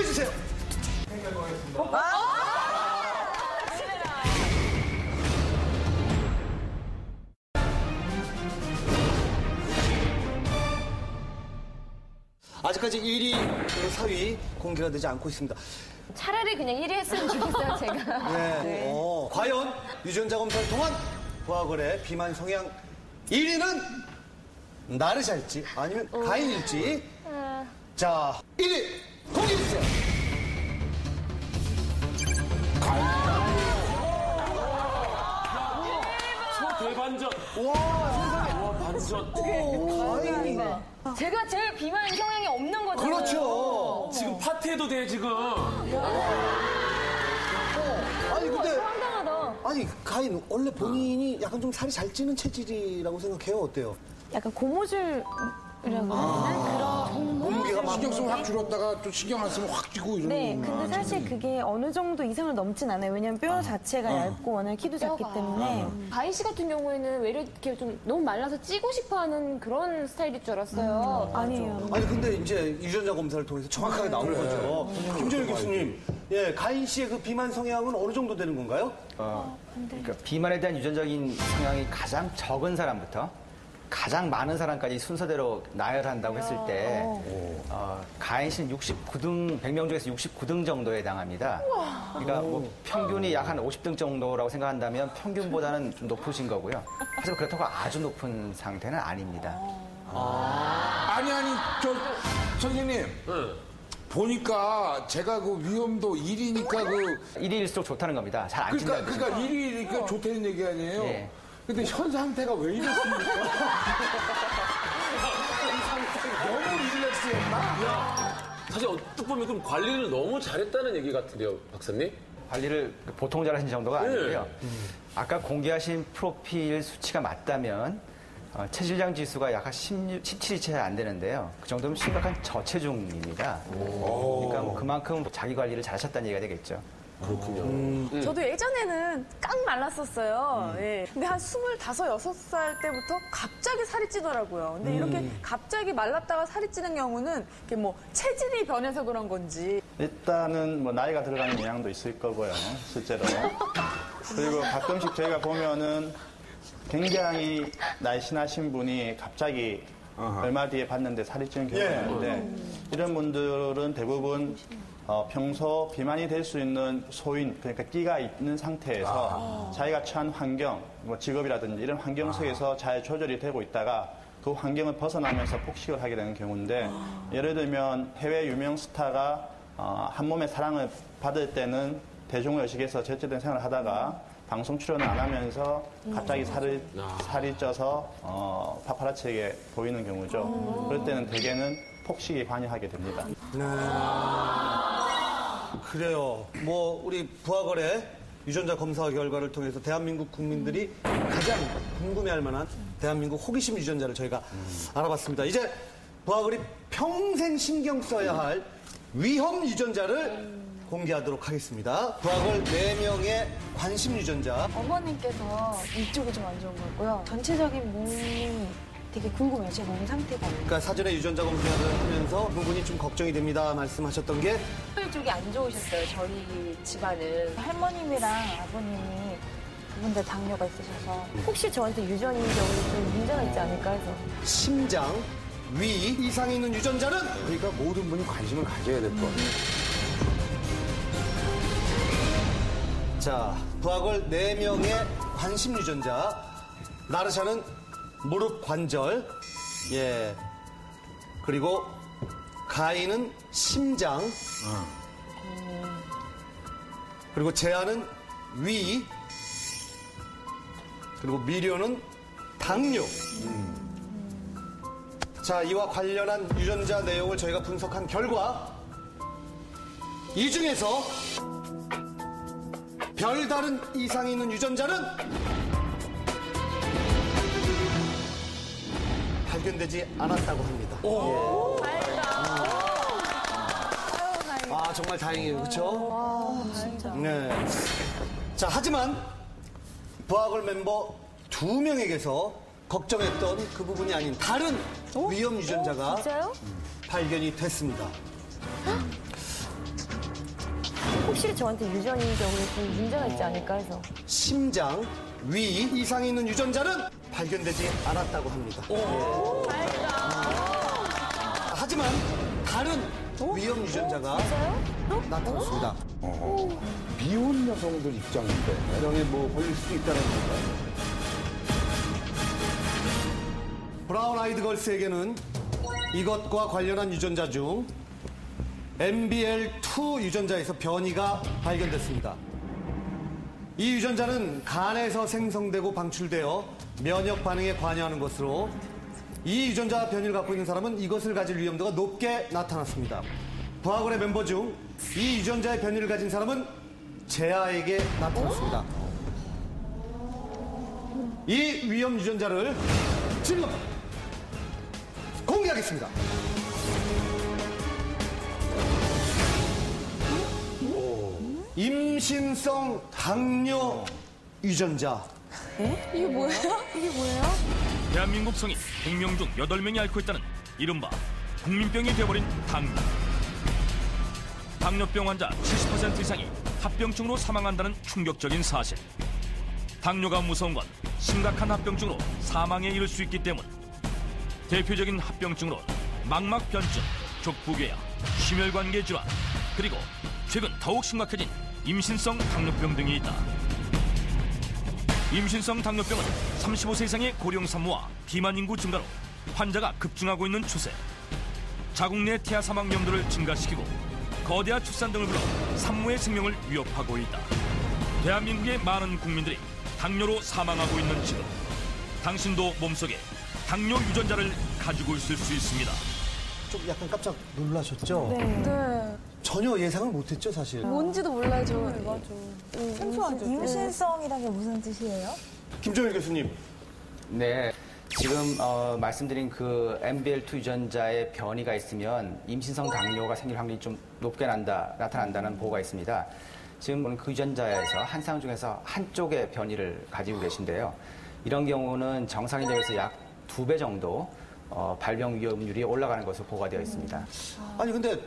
공개해주세요. 아직까지 1위, 4위 공개가 되지 않고 있습니다. 차라리 그냥 1위 했으면 좋겠어요, 제가. 네. 과연 유전자 검사를 통한 부하걸의 비만 성향 1위는 나르샤일지 아니면 가인일지. 자, 1위 공개해주세요. 대반전. 와, 세상에. 와, 반전. 가인이. 제가 제일 비만 성향이 없는 거잖아요. 그렇죠. 지금 파티해도 돼, 지금. 아니, 근데. 황당하다. 아니, 가인, 원래 본인이 약간 좀 살이 잘 찌는 체질이라고 생각해요? 어때요? 약간 고무줄이라고 해야 되나? 그런 몸무게가 막. 신경 쓰면 확 줄었다가 또 신경 안 쓰면 확 찌고 이러는. 네, 근데 사실 그게 어느 정도 이상을 넘진 않아요. 왜냐면 뼈 자체가 얇고 워낙 키도 작기 때문에. 가인 씨 같은 경우에는 왜 이렇게 좀 너무 말라서 찌고 싶어 하는 그런 스타일일 줄 알았어요. 아니에요. 아니, 근데 이제 유전자 검사를 통해서 정확하게 나온 거죠. 김정일 교수님, 예, 가인 씨의 그 비만 성향은 어느 정도 되는 건가요? 그러니까 비만에 대한 유전적인 성향이 가장 적은 사람부터 가장 많은 사람까지 순서대로 나열한다고 했을 때 가인 씨는 69등, 100명 중에서 69등 정도에 해당합니다. 그러니까 뭐 평균이 약 한 50등 정도라고 생각한다면 평균보다는 좀 높으신 거고요. 하지만 그렇다고 아주 높은 상태는 아닙니다. 아니, 선생님. 보니까 제가 그 위험도 1위니까 그. 1위일수록 좋다는 겁니다. 잘 안 찐다는 뜻이죠. 그러니까 1위니까 좋다는 얘기 아니에요? 예. 근데 현 상태가 왜 이렇습니까? 너무 릴렉스했나? 사실 어떻게 보면 그럼 관리를 너무 잘했다는 얘기 같은데요, 박사님? 관리를 보통 잘하신 정도가 아니고요. 아까 공개하신 프로필 수치가 맞다면 체질량 지수가 약 한 17이 채 안 되는데요. 그 정도면 심각한 저체중입니다. 그러니까 뭐 그만큼 자기 관리를 잘하셨다는 얘기가 되겠죠. 그렇군요. 저도 예전에는 깡 말랐었어요. 예. 근데 한 25, 6살 때부터 갑자기 살이 찌더라고요. 근데 이렇게 갑자기 말랐다가 살이 찌는 경우는 이렇게 뭐 체질이 변해서 그런 건지. 일단은 뭐 나이가 들어가는 영향도 있을 거고요, 실제로. 그리고 가끔씩 저희가 보면은 굉장히 날씬하신 분이 갑자기 얼마 뒤에 봤는데 살이 찌는 경우가 있는데 이런 분들은 대부분 평소 비만이 될 수 있는 소인, 그러니까 끼가 있는 상태에서 자기가 처한 환경, 뭐 직업이라든지 이런 환경 속에서 잘 조절이 되고 있다가 그 환경을 벗어나면서 폭식을 하게 되는 경우인데 예를 들면 해외 유명 스타가 한 몸의 사랑을 받을 때는 대중의식에서 절제된 생활을 하다가 방송 출연을 안 하면서 갑자기 살이 쪄서 파파라치에게 보이는 경우죠. 그럴 때는 대개는 폭식에 관여하게 됩니다. 그래요. 뭐 우리 부하걸의 유전자 검사 결과를 통해서 대한민국 국민들이 가장 궁금해할 만한 대한민국 호기심 유전자를 저희가 알아봤습니다. 이제 부하걸이 평생 신경 써야 할 위험 유전자를 공개하도록 하겠습니다. 부하걸 4명의 관심 유전자. 어머님께서 이쪽이 좀 안 좋은 것 같고요. 전체적인 몸이 되게 궁금해요. 제 몸 상태가. 그러니까 사전에 유전자 검사를 하면서 부분이 좀 걱정이 됩니다 말씀하셨던 게 쪽이 안 좋으셨어요, 저희 집안은. 할머님이랑 아버님이 두 분 다 당뇨가 있으셔서 혹시 저한테 유전적으로 좀 문제가 있지 않을까 해서. 심장, 위 이상이 있는 유전자는 그러니까 모든 분이 관심을 가져야 될 것 같아요. 자, 부하걸 4명의 관심 유전자. 나르샤는 무릎 관절, 예. 그리고 가인은 심장, 그리고 재하는 위, 그리고 미료는 당뇨. 자, 이와 관련한 유전자 내용을 저희가 분석한 결과 이 중에서 별다른 이상이 있는 유전자는 발견되지 않았다고 합니다. 아, 정말 다행이에요. 그렇죠? 진짜. 네. 자, 하지만 부하걸 멤버 2명에게서 걱정했던 그 부분이 아닌 다른 위험 유전자가 진짜요? 발견이 됐습니다. 혹시 저한테 유전적으로 좀 문제가 있지 않을까 해서. 심장, 위 이상이 있는 유전자는 발견되지 않았다고 합니다. 하지만 다른 위험 유전자가 나타났습니다. 미혼 여성들 입장인데 병에 뭐 걸릴 수도 있다는 건가요? 브라운 아이드 걸스에게는 이것과 관련한 유전자 중 MBL2 유전자에서 변이가 발견됐습니다. 이 유전자는 간에서 생성되고 방출되어 면역 반응에 관여하는 것으로 이 유전자 변이를 갖고 있는 사람은 이것을 가질 위험도가 높게 나타났습니다. 부하거래 멤버 중 이 유전자의 변이를 가진 사람은 제아에게 나타났습니다. 이 위험 유전자를 지금 공개하겠습니다. 임신성 당뇨 유전자. 이게 뭐예요? 대한민국 성인 100명 중 8명이 앓고 있다는 이른바 국민병이 되어버린 당뇨. 당뇨병 환자 70% 이상이 합병증으로 사망한다는 충격적인 사실. 당뇨가 무서운 건 심각한 합병증으로 사망에 이를 수 있기 때문. 대표적인 합병증으로 망막변증, 족부궤양, 심혈관계 질환, 그리고 최근 더욱 심각해진 임신성 당뇨병 등이 있다. 임신성 당뇨병은 35세 이상의 고령 산모와 비만 인구 증가로 환자가 급증하고 있는 추세. 자궁 내 태아 사망 위험도를 증가시키고 거대한 출산 등을 불러 산모의 생명을 위협하고 있다. 대한민국의 많은 국민들이 당뇨로 사망하고 있는 지금, 당신도 몸속에 당뇨 유전자를 가지고 있을 수 있습니다. 좀 약간 깜짝 놀라셨죠? 네. 전혀 예상을 못했죠, 사실. 뭔지도 몰라요, 저. 맞아. 생소하죠. 임신성이라는 게 무슨 뜻이에요? 김종일 교수님. 네. 지금 말씀드린 그 MBL2 유전자의 변이가 있으면 임신성 당뇨가 생길 확률이 좀 높게 나타난다는 보고가 있습니다. 지금 그 유전자에서 한 쌍 중에서 한쪽의 변이를 가지고 계신데요. 이런 경우는 정상인에 비해서 약 2배 정도 발병 위험률이 올라가는 것으로 보고가 되어 있습니다. 아니 근데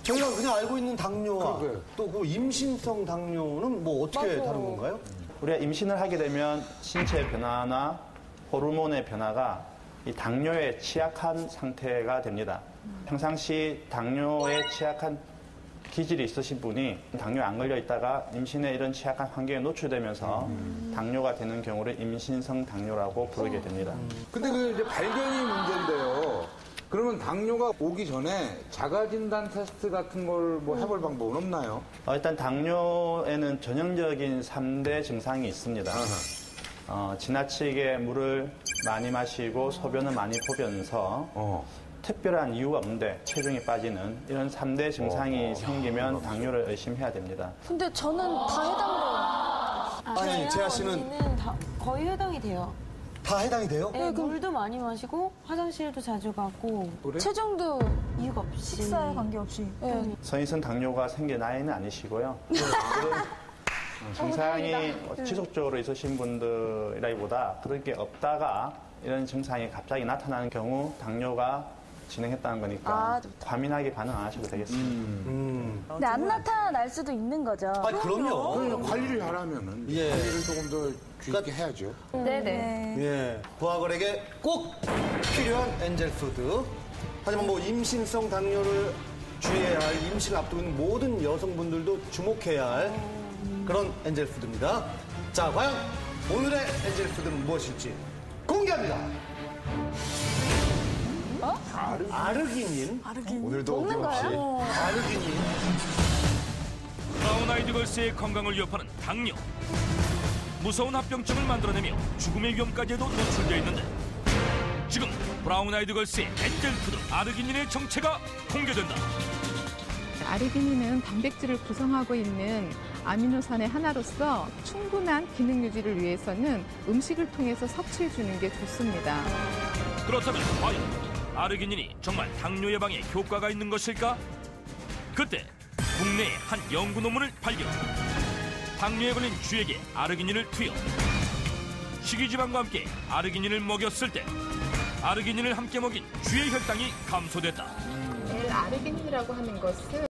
저희가 그냥 알고 있는 당뇨와 또 그 임신성 당뇨는 뭐 어떻게 다른 건가요? 우리가 임신을 하게 되면 신체 변화나 호르몬의 변화가 이 당뇨에 취약한 상태가 됩니다. 평상시 당뇨에 취약한 기질이 있으신 분이 당뇨에 안 걸려 있다가 임신에 이런 취약한 환경에 노출되면서 당뇨가 되는 경우를 임신성 당뇨라고 부르게 됩니다. 근데 그 이제 발견이 문제인데요. 그러면 당뇨가 오기 전에 자가진단 테스트 같은 걸 뭐 해볼 방법은 없나요? 일단 당뇨에는 전형적인 3대 증상이 있습니다. 지나치게 물을 많이 마시고 소변을 많이 보면서 특별한 이유가 없는데 체중이 빠지는 이런 3대 증상이 생기면 당뇨를 의심해야 됩니다. 근데 저는 다 해당돼요. 아니, 재하 씨는 다 거의 해당이 돼요. 다 해당이 돼요? 네, 물도 많이 마시고 화장실도 자주 가고 체중도 이유가 없이 식사에 관계없이. 네. 성인성 당뇨가 생길 나이는 아니시고요. 그런 증상이 지속적으로 있으신 분들이라기보다 그런 게 없다가 이런 증상이 갑자기 나타나는 경우 당뇨가 진행했다는 거니까 과민하게 반응 안 하셔도 되겠습니다. 근데 안 나타날 수도 있는 거죠. 아니, 그럼요. 관리를 잘하면은 관리를 조금 더 주의 있게 해야죠. 네네. 예. 부하걸에게 꼭 필요한 엔젤푸드. 하지만 뭐 임신성 당뇨를 주의해야 할 임신을 앞두고 있는 모든 여성분들도 주목해야 할 그런 엔젤푸드입니다. 자, 과연 오늘의 엔젤푸드는 무엇일지 공개합니다. 아르기닌. 오늘도 어김없이. 아르기닌. 브라운 아이드 걸스의 건강을 위협하는 당뇨. 무서운 합병증을 만들어내며 죽음의 위험까지도 노출되어 있는데 지금 브라운 아이드 걸스의 엔젤푸드 아르기닌의 정체가 공개된다. 아르기닌은 단백질을 구성하고 있는 아미노산의 하나로서 충분한 기능 유지를 위해서는 음식을 통해서 섭취해주는 게 좋습니다. 그렇다면 과연 아르기닌이 정말 당뇨 예방에 효과가 있는 것일까? 그때 국내의 한 연구 논문을 발견. 당뇨에 걸린 쥐에게 아르기닌을 투여. 식이지방과 함께 아르기닌을 먹였을 때 아르기닌을 함께 먹인 쥐의 혈당이 감소됐다. 아르기닌이라고 하는 것은